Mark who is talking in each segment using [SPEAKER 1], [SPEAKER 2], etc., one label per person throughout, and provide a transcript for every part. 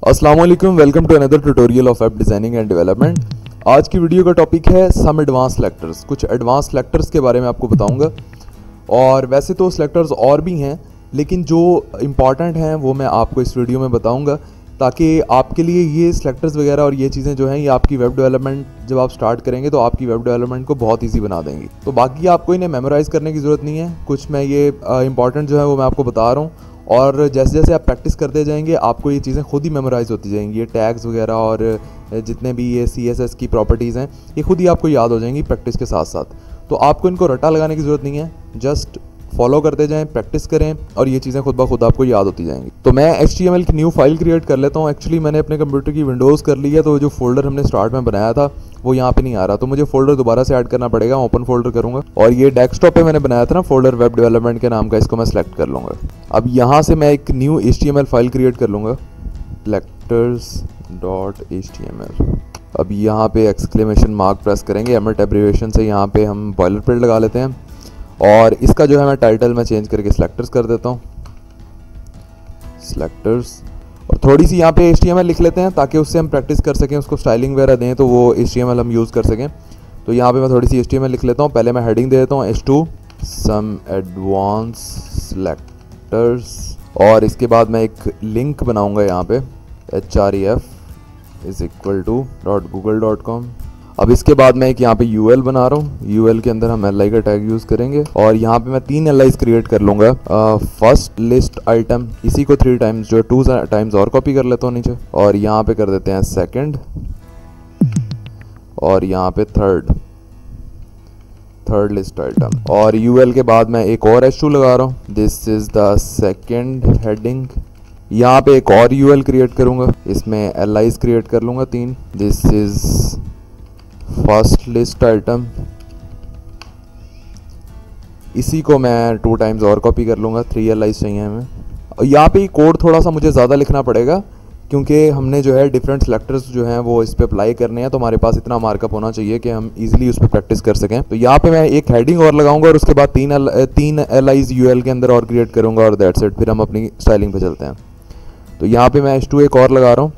[SPEAKER 1] अस्सलाम वालेकुम, welcome to another tutorial of web designing and development. आज की वीडियो का टॉपिक है सम एडवांस सेलेक्टर्स। कुछ एडवांस सेलेक्टर्स के बारे में आपको बताऊंगा। और वैसे तो सेलेक्टर्स और भी हैं, लेकिन जो इम्पॉर्टेंट हैं वो मैं आपको इस वीडियो में बताऊंगा, ताकि आपके लिए ये सेलेक्टर्स वगैरह और ये चीज़ें जो हैं ये आपकी वेब डेवलपमेंट जब आप स्टार्ट करेंगे तो आपकी वेब डेवलपमेंट को बहुत ईजी बना देंगी। तो बाकी आपको इन्हें मेमोराइज़ करने की ज़रूरत नहीं है। कुछ मैं ये इंपॉर्टेंट जो है वो मैं आपको बता रहा हूँ, और जैसे जैसे आप प्रैक्टिस करते जाएंगे आपको ये चीज़ें खुद ही मेमोराइज़ होती जाएंगी। ये टैग्स वगैरह और जितने भी ये CSS की प्रॉपर्टीज़ हैं ये खुद ही आपको याद हो जाएंगी प्रैक्टिस के साथ साथ। तो आपको इनको रटा लगाने की ज़रूरत नहीं है, जस्ट फॉलो करते जाएं, प्रैक्टिस करें और ये चीज़ें खुद ब खुद आपको याद होती जाएंगी। तो मैं HTML की न्यू फाइल क्रिएट कर लेता हूँ। एक्चुअली मैंने अपने कंप्यूटर की विंडोज़ कर ली है, तो जो फोल्डर हमने स्टार्ट में बनाया था वो यहाँ पे नहीं आ रहा, तो मुझे फोल्डर दोबारा से ऐड करना पड़ेगा। ओपन फोल्डर करूँगा और ये डेस्कटॉप पे मैंने बनाया था ना फोल्डर वेब डेवलपमेंट के नाम का, इसको मैं सेलेक्ट कर लूँगा। अब यहाँ से मैं एक न्यू HTML फाइल क्रिएट कर लूँगा, selectors.html। अब यहाँ पे एक्सक्लेमेशन मार्क प्रेस करेंगे, एमएट एब्रिविएशन से यहाँ पे हम बॉयलरप्लेट लगा लेते हैं। और इसका जो है मैं टाइटल में चेंज करके सेलेक्टर्स कर देता हूँ, सेलेक्टर्स। और थोड़ी सी यहाँ पे HTML लिख लेते हैं ताकि उससे हम प्रैक्टिस कर सकें, उसको स्टाइलिंग वगैरह दें तो वो HTML हम यूज़ कर सकें। तो यहाँ पे मैं थोड़ी सी HTML लिख लेता हूँ। पहले मैं हेडिंग दे देता हूँ H2 सम एडवांस सेलेक्टर्स, और इसके बाद मैं एक लिंक बनाऊँगा यहाँ पे href=google.com। अब इसके बाद मैं एक यहाँ पे UL बना रहा हूँ। UL के अंदर हम LI का टैग यूज़ करेंगे और यहाँ पे मैं 3 LIs क्रिएट कर लूँगा। फर्स्ट लिस्ट आइटम, इसी को 3 टाइम्स जो है 2 टाइम्स और कॉपी कर लेता हूँ नीचे, और यहाँ पे कर देते हैं सेकंड, और यहाँ पे थर्ड लिस्ट आइटम। और UL के बाद मैं एक और H2 लगा रहा हूँ, this is the second heading. यहाँ पे एक और UL क्रिएट करूँगा, इसमें LIs क्रिएट कर लूँगा 3, this is first list item. इसी को मैं 2 टाइम्स और कॉपी कर लूँगा, 3 LIs चाहिए हमें। और यहाँ पे कोड थोड़ा सा मुझे ज़्यादा लिखना पड़ेगा क्योंकि हमने जो है डिफरेंट सेलेक्टर्स जो हैं वो इस पर अप्लाई करने हैं, तो हमारे पास इतना मार्कअप होना चाहिए कि हम इजीली उस पर प्रैक्टिस कर सकें। तो यहाँ पे मैं एक हेडिंग और लगाऊंगा और उसके बाद 3 LIs UL के अंदर और क्रिएट करूँगा और दैट्स इट। फिर हम अपनी स्टाइलिंग पे चलते हैं। तो यहाँ पे मैं H2 एक और लगा रहा हूँ,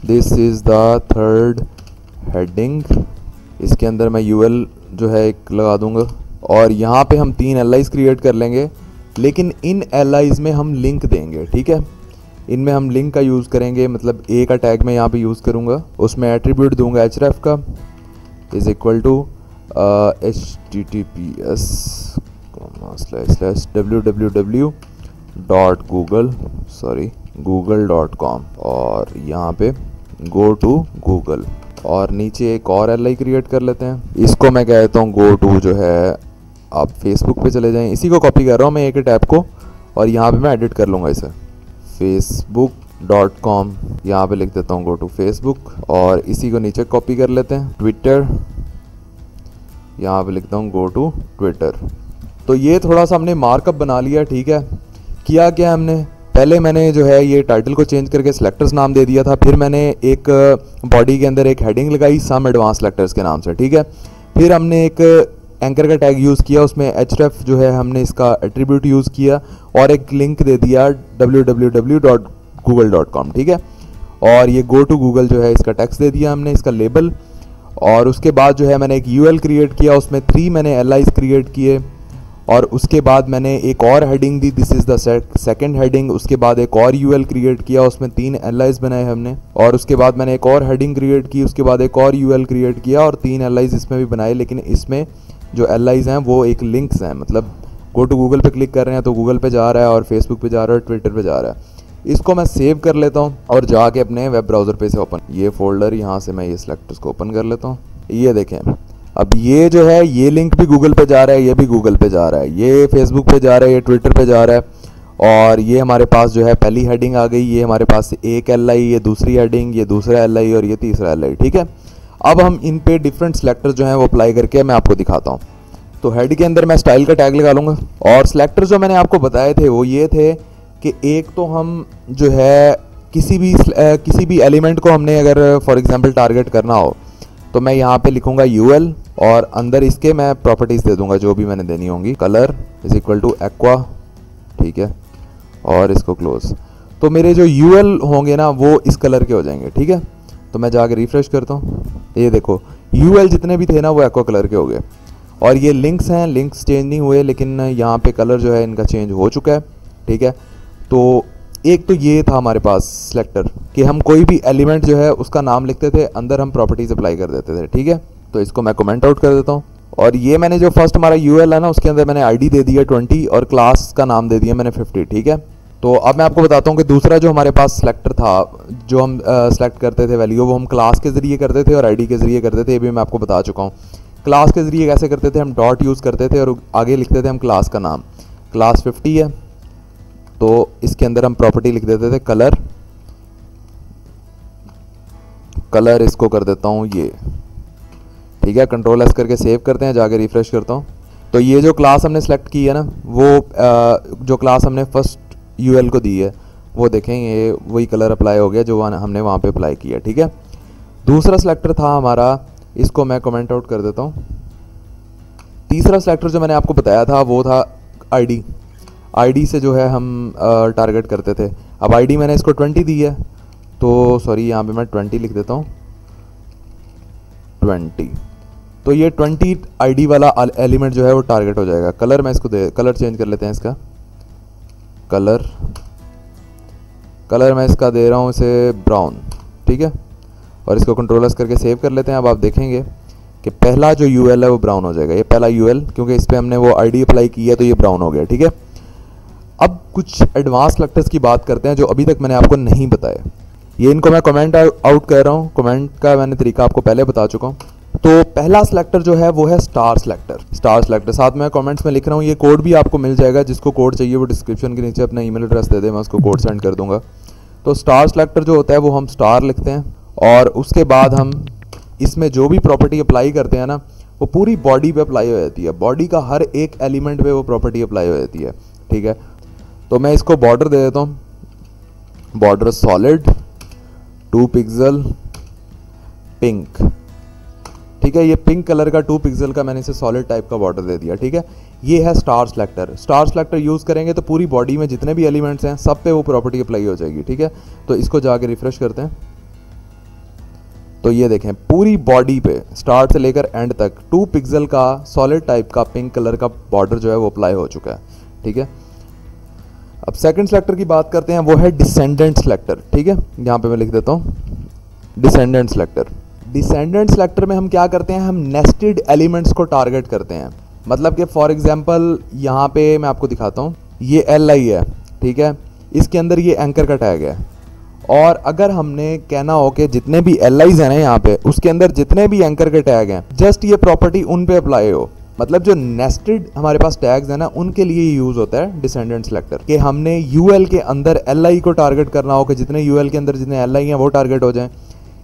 [SPEAKER 1] this is the third heading. इसके अंदर मैं UL जो है एक लगा दूंगा और यहाँ पे हम 3 LIs क्रिएट कर लेंगे, लेकिन इन LIs में हम लिंक देंगे, ठीक है। इनमें हम लिंक का यूज़ करेंगे, मतलब A का टैग मैं यहाँ पे यूज़ करूँगा, उसमें एट्रीब्यूट दूंगा href का https://www.google.com और यहाँ पे गो टू गूगल, और नीचे एक और LI क्रिएट कर लेते हैं। इसको मैं कहता हूँ गो टू जो है आप फेसबुक पे चले जाएं। इसी को कॉपी कर रहा हूँ मैं एक टैब को, और यहाँ पे मैं एडिट कर लूँगा इसे facebook.com, यहाँ पे लिख देता हूँ गो टू फेसबुक, और इसी को नीचे कॉपी कर लेते हैं ट्विटर, यहाँ पे लिखता हूँ गो टू ट्विटर। तो ये थोड़ा सा हमने मार्कअप बना लिया, ठीक है। किया क्या हमने, पहले मैंने जो है ये टाइटल को चेंज करके सेलेक्टर्स नाम दे दिया था, फिर मैंने एक बॉडी के अंदर एक हेडिंग लगाई सम एडवांस सेलेक्टर्स के नाम से, ठीक है। फिर हमने एक एंकर का टैग यूज़ किया, उसमें href जो है हमने इसका एट्रीब्यूट यूज़ किया, और एक लिंक दे दिया www.google.com, ठीक है। और ये गो टू गूगल जो है इसका टेक्स्ट दे दिया हमने, इसका लेबल। और उसके बाद जो है मैंने एक UL क्रिएट किया, उसमें 3 मैंने LIs क्रिएट किए, और उसके बाद मैंने एक और heading the, this is the second heading. उसके बाद एक और UL क्रिएट किया, उसमें 3 LIs बनाए हमने, और उसके बाद मैंने एक और हेडिंग क्रिएट की, उसके बाद एक और UL क्रिएट किया और 3 LIs इसमें भी बनाए। लेकिन इसमें जो LIs हैं वो एक लिंक्स हैं, मतलब गो टू गूगल पे क्लिक कर रहे हैं तो गूगल पे जा रहा है, और फेसबुक पे जा रहा है, ट्विटर पे जा रहा है। इसको मैं सेव कर लेता हूँ और जाके अपने वेब ब्राउज़र पे से ओपन, ये फोल्डर यहाँ से मैं ये सेलेक्टर्स को ओपन कर लेता हूँ। ये देखें, अब ये जो है ये लिंक भी गूगल पे जा रहा है, ये भी गूगल पे जा रहा है, ये फेसबुक पे जा रहा है, ये ट्विटर पे जा रहा है, और ये हमारे पास जो है पहली हेडिंग आ गई, ये हमारे पास एक LI, ये दूसरी हेडिंग, ये दूसरा LI और ये तीसरा LI, ठीक है। अब हम इन पे डिफरेंट सेलेक्टर्स जो हैं वो अप्लाई करके मैं आपको दिखाता हूँ। तो हेड के अंदर मैं स्टाइल का टैग लगा लूँगा, और सेलेक्टर्स जो मैंने आपको बताए थे वो ये थे कि एक तो हम जो है किसी भी एलिमेंट को हमने अगर फॉर एग्जांपल टारगेट करना हो तो मैं यहाँ पे लिखूँगा UL, और अंदर इसके मैं प्रॉपर्टीज़ दे दूँगा जो भी मैंने देनी होंगी, कलर = aqua, ठीक है, और इसको क्लोज। तो मेरे जो यूएल होंगे ना वो इस कलर के हो जाएंगे, ठीक है। तो मैं जाके रिफ्रेश करता हूँ, ये देखो यूएल जितने भी थे ना वो एक्वा कलर के हो गए। और ये लिंक्स हैं, लिंक्स चेंज नहीं हुए, लेकिन यहाँ पे कलर जो है इनका चेंज हो चुका है, ठीक है। तो एक तो ये था हमारे पास सिलेक्टर कि हम कोई भी एलिमेंट जो है उसका नाम लिखते थे, अंदर हम प्रॉपर्टीज अप्लाई कर देते थे, ठीक है। तो इसको मैं कमेंट आउट कर देता हूँ। और ये मैंने जो फर्स्ट हमारा यूएल है ना उसके अंदर मैंने आईडी दे दिया 20 और क्लास का नाम दे दिया मैंने 50, ठीक है। तो अब मैं आपको बताता हूँ कि दूसरा जो हमारे पास सिलेक्टर था, जो हम सेलेक्ट करते थे वैल्यू, वो हम क्लास के ज़रिए करते थे और आईडी के ज़रिए करते थे। ये भी मैं आपको बता चुका हूँ। क्लास के ज़रिए कैसे करते थे, हम डॉट यूज़ करते थे और आगे लिखते थे हम क्लास का नाम। क्लास 50 है तो इसके अंदर हम प्रॉपर्टी लिख देते थे कलर। कलर इसको कर देता हूँ ये, ठीक है। कंट्रोल एस करके सेव करते हैं, जाके रिफ्रेश करता हूँ। तो ये जो क्लास हमने सेलेक्ट की है ना, वो जो क्लास हमने फर्स्ट यूएल को दी है वो देखें, ये वही कलर अप्लाई हो गया जो हमने वहाँ पे अप्लाई किया, ठीक है। दूसरा सेलेक्टर था हमारा, इसको मैं कमेंट आउट कर देता हूँ। तीसरा सेलेक्टर जो मैंने आपको बताया था वो था आईडी। आईडी से जो है हम टारगेट करते थे। अब आईडी मैंने इसको 20 दी है, तो सॉरी यहाँ पे मैं 20 लिख देता हूँ, 20। तो ये 20 आईडी वाला एलिमेंट जो है वो टारगेट हो जाएगा। कलर मैं इसको कलर चेंज कर लेते हैं, इसका कलर मैं इसका दे रहा हूँ इसे ब्राउन, ठीक है। और इसको कंट्रोल एस करके सेव कर लेते हैं। अब आप देखेंगे कि पहला जो यूएल है वो ब्राउन हो जाएगा। ये पहला यूएल, क्योंकि इस पर हमने वो आईडी अप्लाई की है तो ये ब्राउन हो गया, ठीक है। अब कुछ एडवांस सेलेक्टर्स की बात करते हैं जो अभी तक मैंने आपको नहीं बताया। ये इनको मैं कमेंट आउट कर रहा हूँ, कमेंट का मैंने तरीका आपको पहले बता चुका हूँ। तो पहला सेलेक्टर जो है वो है स्टार सेलेक्टर। स्टार सेलेक्टर साथ में कमेंट्स में लिख रहा हूँ, ये कोड भी आपको मिल जाएगा। जिसको कोड चाहिए वो डिस्क्रिप्शन के नीचे अपना ईमेल एड्रेस दे दे, मैं उसको कोड सेंड कर दूंगा। तो स्टार सेलेक्टर जो होता है वो हम स्टार लिखते हैं और उसके बाद हम इसमें जो भी प्रॉपर्टी अप्लाई करते हैं ना वो पूरी बॉडी पे अप्लाई हो जाती है। बॉडी का हर एक एलिमेंट पे वो प्रॉपर्टी अप्लाई हो जाती है, ठीक है। तो मैं इसको बॉर्डर दे देता हूँ, बॉर्डर सॉलिड 2 पिक्सल पिंक, ठीक है। ये पिंक कलर का 2 पिक्सल का मैंने इसे सॉलिड टाइप का बॉर्डर दे दिया, ठीक है। ये है star selector. Star selector use करेंगे तो पूरी बॉडी में जितने भी एलिमेंट्स हैं सब पे वो प्रॉपर्टी अप्लाई हो जाएगी, ठीक है। तो इसको जाके रिफ्रेश करते हैं तो ये देखें पूरी बॉडी पे स्टार्ट से लेकर एंड तक 2 पिक्सल का सॉलिड टाइप का पिंक कलर का बॉर्डर जो है वो अप्लाई हो चुका है, ठीक है। अब सेकंड सेलेक्टर की बात करते हैं, वो है डिसेंडेंट सेलेक्टर, ठीक है। यहाँ पे मैं लिख देता हूँ डिसेंडेंट सेलेक्टर। डिसेंडेंट सेलेक्टर में हम क्या करते हैं, हम नेस्टेड एलिमेंट्स को टारगेट करते हैं। मतलब कि फॉर एग्जांपल यहाँ पे मैं आपको दिखाता हूँ, ये LI है, ठीक है। इसके अंदर ये एंकर का टैग है और अगर हमने कहना हो कि जितने भी LIs हैं ना यहाँ पे उसके अंदर जितने भी एंकर के टैग हैं जस्ट ये प्रॉपर्टी उन पे अप्लाई हो। मतलब जो नेस्टेड हमारे पास टैग्स हैं ना उनके लिए यूज़ होता है डिसेंडेंट सेलेक्टर कि हमने UL के अंदर LI को टारगेट करना हो कि जितने UL के अंदर जितने LI हैं वो टारगेट हो जाएं,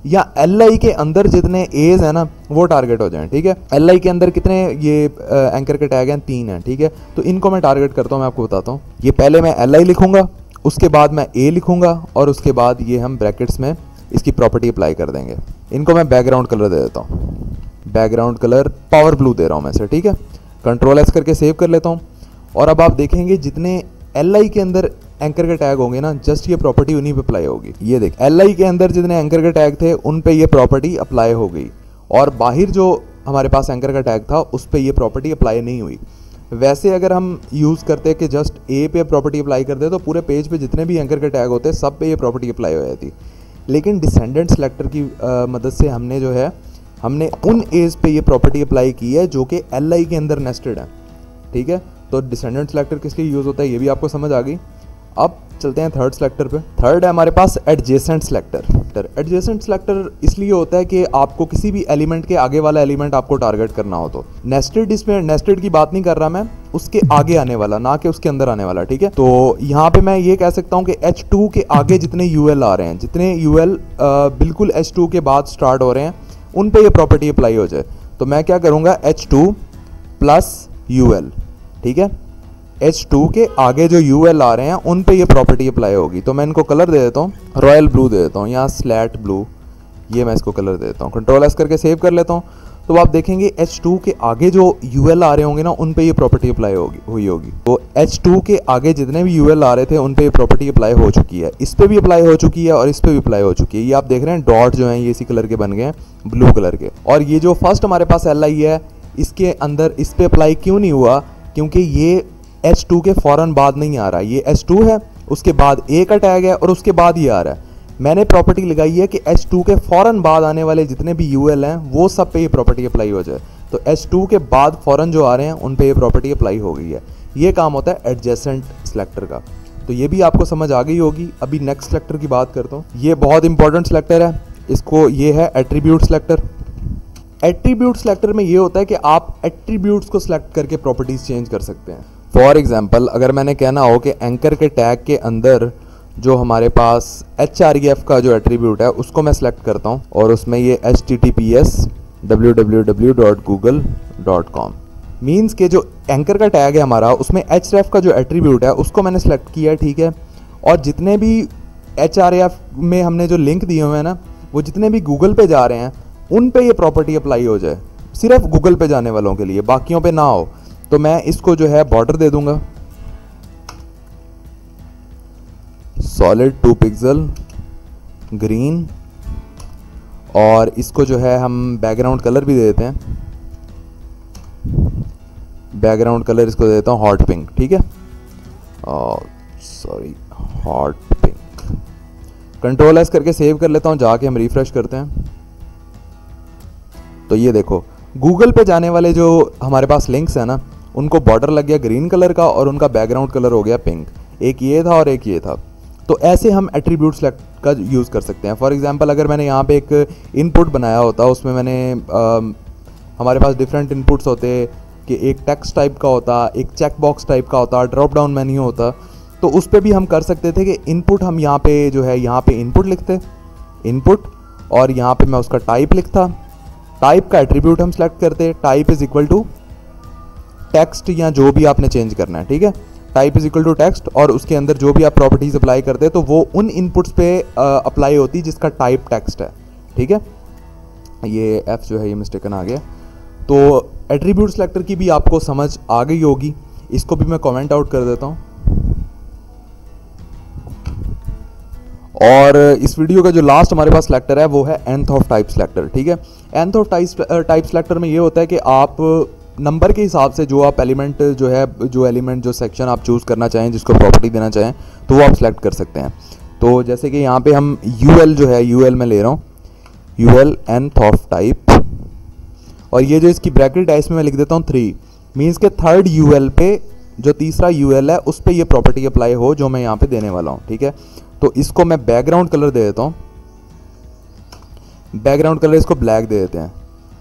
[SPEAKER 1] या LI के अंदर जितने A's हैं ना वो टारगेट हो जाएं, ठीक है। LI के अंदर कितने ये एंकर के टैग हैं, 3 हैं, ठीक है। तो इनको मैं टारगेट करता हूँ, मैं आपको बताता हूँ। ये पहले मैं LI लिखूंगा, उसके बाद मैं A लिखूंगा और उसके बाद ये हम ब्रैकेट्स में इसकी प्रॉपर्टी अप्लाई कर देंगे। इनको मैं बैकग्राउंड कलर दे देता हूँ, बैकग्राउंड कलर पावर ब्लू दे रहा हूँ मैं इसे, ठीक है। कंट्रोल एस करके सेव कर लेता हूँ और अब आप देखेंगे जितने LI के अंदर एंकर के टैग होंगे ना जस्ट ये प्रॉपर्टी उन्हीं पे अप्लाई होगी। ये देख LI के अंदर जितने एंकर के टैग थे उन पे ये प्रॉपर्टी अप्लाई हो गई और बाहर जो हमारे पास एंकर का टैग था उस पे ये प्रॉपर्टी अप्लाई नहीं हुई। वैसे अगर हम यूज़ करते कि जस्ट A पे प्रॉपर्टी अप्लाई कर दे तो पूरे पेज पे जितने भी एंकर के टैग होते सब पे ये प्रॉपर्टी अप्लाई हो जाती। लेकिन डिसेंडेंट सेलेक्टर की मदद से हमने जो है हमने उन एज पे ये प्रॉपर्टी अप्लाई की है जो कि LI के अंदर नेस्टेड है, ठीक है। तो डिसेंडेंट सेलेक्टर किस लिए यूज़ होता है ये भी आपको समझ आ गई। अब चलते हैं थर्ड सेलेक्टर पे। थर्ड है हमारे पास एडजेसेंट सेलेक्टर। एडजेसेंट सेलेक्टर इसलिए होता है कि आपको किसी भी एलिमेंट के आगे वाला एलिमेंट आपको टारगेट करना हो तो नेस्टेड, इसमें नेस्टेड की बात नहीं कर रहा मैं, उसके आगे आने वाला ना कि उसके अंदर आने वाला, ठीक है। तो यहाँ पे मैं ये कह सकता हूँ कि H2 के आगे जितने UL आ रहे हैं, जितने UL बिल्कुल H2 के बाद स्टार्ट हो रहे हैं उन पे ये प्रॉपर्टी अप्लाई हो जाए। तो मैं क्या करूँगा H2 प्लस UL, ठीक है। H2 के आगे जो UL आ रहे हैं उन पे ये प्रॉपर्टी अप्लाई होगी। तो मैं इनको कलर दे देता हूँ, रॉयल ब्लू दे देता हूँ, यहाँ स्लैट ब्लू, ये मैं इसको कलर दे देता हूँ। कंट्रोल एस करके सेव कर लेता हूँ। तो आप देखेंगे H2 के आगे जो UL आ रहे होंगे ना, उन पे ये प्रॉपर्टी अप्लाई हुई होगी। तो H2 के आगे जितने भी UL आ रहे थे उन पे ये प्रॉपर्टी अप्लाई हो चुकी है, इस पे भी अप्लाई हो चुकी है और इस पे भी अप्लाई हो चुकी है। ये आप देख रहे हैं डॉट जो हैं ये इसी कलर के बन गए हैं, ब्लू कलर के। और ये जो फर्स्ट हमारे पास LI है, इसके अंदर इस पे अप्लाई क्यों नहीं हुआ, क्योंकि ये H2 के फ़ौरन बाद नहीं आ रहा। ये H2 है, उसके बाद A का टैग है और उसके बाद ये आ रहा है। मैंने प्रॉपर्टी लगाई है कि H2 के फ़ौरन बाद आने वाले जितने भी UL हैं वो सब पे ये प्रॉपर्टी अप्लाई हो जाए। तो H2 के बाद फ़ौरन जो आ रहे हैं उन पे ये प्रॉपर्टी अप्लाई हो गई है। ये काम होता है एडजेसेंट सेलेक्टर का। तो ये भी आपको समझ आ गई होगी। अभी नेक्स्ट सेलेक्टर की बात करता हूँ। ये बहुत इंपॉर्टेंट सेलेक्टर है, इसको ये है एट्रीब्यूट सेलेक्टर। एट्रीब्यूट सेलेक्टर में ये होता है कि आप एट्रीब्यूट्स को सिलेक्ट करके प्रॉपर्टीज़ चेंज कर सकते हैं। फॉर एग्जाम्पल, अगर मैंने कहना हो कि एंकर के टैग के अंदर जो हमारे पास href का जो एट्रीब्यूट है उसको मैं सेलेक्ट करता हूँ और उसमें ये https www.google.com मीन्स के जो एंकर का टैग है हमारा उसमें href का जो एट्रीब्यूट है उसको मैंने सेलेक्ट किया है, ठीक है। और जितने भी href में हमने जो लिंक दिए हुए हैं ना, वो जितने भी गूगल पे जा रहे हैं उन पे ये प्रॉपर्टी अप्लाई हो जाए, सिर्फ गूगल पे जाने वालों के लिए, बाकियों पे ना हो। तो मैं इसको जो है बॉर्डर दे दूंगा सॉलिड 2 पिक्सल ग्रीन, और इसको जो है हम बैकग्राउंड कलर भी दे देते हैं। बैकग्राउंड कलर इसको दे देता हूँ हॉट पिंक, ठीक है। Sorry, hot pink. Control S करके सेव कर लेता हूँ, जाके हम रिफ्रेश करते हैं। तो ये देखो, गूगल पे जाने वाले जो हमारे पास लिंक्स हैं ना, उनको बॉर्डर लग गया ग्रीन कलर का और उनका बैकग्राउंड कलर हो गया पिंक। एक ये था और एक ये था। तो ऐसे हम एट्रीब्यूट सेलेक्ट का यूज़ कर सकते हैं। फॉर एग्जांपल, अगर मैंने यहाँ पे एक इनपुट बनाया होता, उसमें मैंने हमारे पास डिफरेंट इनपुट्स होते कि एक टेक्स्ट टाइप का होता, एक चेक बॉक्स टाइप का होता, ड्रॉप डाउन मेन्यू होता, तो उस पर भी हम कर सकते थे कि इनपुट हम यहाँ पे जो है यहाँ पे इनपुट लिखते, इनपुट, और यहाँ पे मैं उसका टाइप लिखता। टाइप का एट्रीब्यूट हम सेलेक्ट करते, type is equal to text या जो भी आपने चेंज करना है, ठीक है। Type is equal to text, और उसके अंदर जो भी आप प्रॉपर्टीज अप्लाई करते हैं तो वो उन इनपुट्स पे अप्लाई होती जिसका टाइप टेक्स्ट है, ठीक है। ये एफ जो है ये मिस्टेकन आ गया। तो एट्रीब्यूट सेलेक्टर की भी आपको समझ आ गई होगी। इसको भी मैं कमेंट आउट कर देता हूँ। और इस वीडियो का जो लास्ट हमारे पास सेलेक्टर है वो है nth ऑफ टाइप सेलेक्टर, ठीक है। nth ऑफ टाइप सेलेक्टर में ये होता है कि आप नंबर के हिसाब से जो आप एलिमेंट जो है, जो एलिमेंट जो सेक्शन आप चूज़ करना चाहें, जिसको प्रॉपर्टी देना चाहें, तो वो आप सेलेक्ट कर सकते हैं। तो जैसे कि यहाँ पे हम UL जो है, UL में ले रहा हूँ, UL nth ऑफ टाइप, और ये जो इसकी ब्रैकेट है इसमें मैं लिख देता हूँ 3, मीन्स के थर्ड UL पे जो तीसरा UL है उस पर ये प्रॉपर्टी अप्लाई हो जो मैं यहाँ पे देने वाला हूँ, ठीक है। तो इसको मैं बैकग्राउंड कलर दे देता हूँ। बैकग्राउंड कलर इसको ब्लैक दे देते हैं,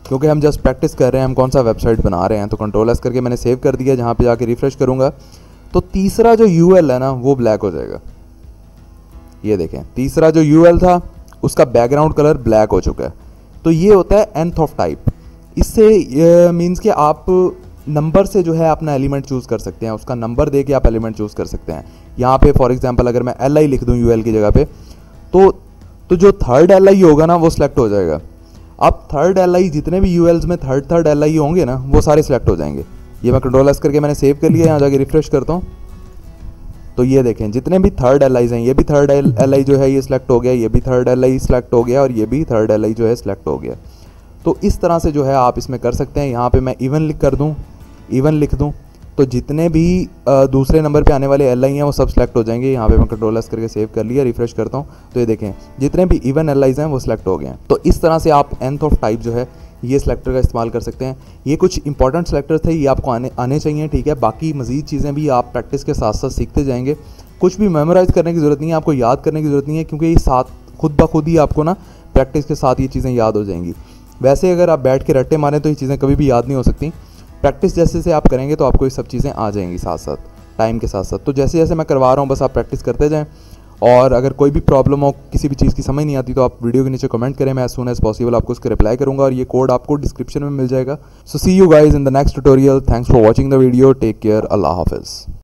[SPEAKER 1] क्योंकि हम जस्ट प्रैक्टिस कर रहे हैं, हम कौन सा वेबसाइट बना रहे हैं। तो कंट्रोल एस करके मैंने सेव कर दिया। जहाँ पे जाके रिफ्रेश करूँगा तो तीसरा जो UL है ना वो ब्लैक हो जाएगा। ये देखें, तीसरा जो UL था उसका बैकग्राउंड कलर ब्लैक हो चुका है। तो ये होता है nth ऑफ टाइप। इससे मीन्स कि आप नंबर से जो है अपना एलिमेंट चूज़ कर सकते हैं, उसका नंबर दे के आप एलिमेंट चूज़ कर सकते हैं। यहाँ पे फॉर एग्जांपल अगर मैं LI लिख दूँ UL की जगह पे, तो जो थर्ड LI होगा ना वो सिलेक्ट हो जाएगा। अब थर्ड LI जितने भी ULs में थर्ड LI होंगे ना वो सारे सिलेक्ट हो जाएंगे। ये मैं कंट्रोल एस करके मैंने सेव कर लिया। यहाँ जाके रिफ्रेश करता हूँ तो ये देखें, जितने भी थर्ड LIs हैं, ये भी थर्ड LI जो है ये सिलेक्ट हो गया, ये भी थर्ड LI सिलेक्ट हो गया, और ये भी थर्ड LI जो है सिलेक्ट हो गया। तो इस तरह से जो है आप इसमें कर सकते हैं। यहाँ पे मैं इवन लिख दूँ तो जितने भी दूसरे नंबर पे आने वाले LI हैं वो सब सिलेक्ट हो जाएंगे। यहाँ पे मैं कंट्रोल एस करके सेव कर लिया, रिफ्रेश करता हूँ तो ये देखें जितने भी इवन LIs हैं वो सिलेक्ट हो गए हैं। तो इस तरह से आप nth ऑफ टाइप जो है ये सिलेक्टर का इस्तेमाल कर सकते हैं। ये कुछ इंपॉर्टेंट सेलेक्टर थे, ये आपको आने चाहिए, ठीक है। बाकी मज़ीद चीज़ें भी आप प्रैक्टिस के साथ साथ सीखते जाएंगे। कुछ भी मेमोराइज़ करने की ज़रूरत नहीं है, आपको याद करने की ज़रूरत नहीं है, क्योंकि ये साथ खुद ब खुद ही आपको ना प्रैक्टिस के साथ ये चीज़ें याद हो जाएंगी। वैसे अगर आप बैठ के रट्टे मारें तो ये चीज़ें कभी भी याद नहीं हो सकती। प्रैक्टिस जैसे से आप करेंगे तो आपको ये सब चीज़ें आ जाएंगी साथ साथ, टाइम के साथ साथ। तो जैसे जैसे मैं करवा रहा हूँ बस आप प्रैक्टिस करते जाएं। और अगर कोई भी प्रॉब्लम हो, किसी भी चीज़ की समझ नहीं आती, तो आप वीडियो के नीचे कमेंट करें, मैं एज सून एज पॉसिबल आपको उसका रिप्लाई करूँगा। और ये कोड आपको डिस्क्रिप्शन में मिल जाएगा। So see you guys in the next tutorial. Thanks for watching the video. Take care. अल्लाह हाफिज़।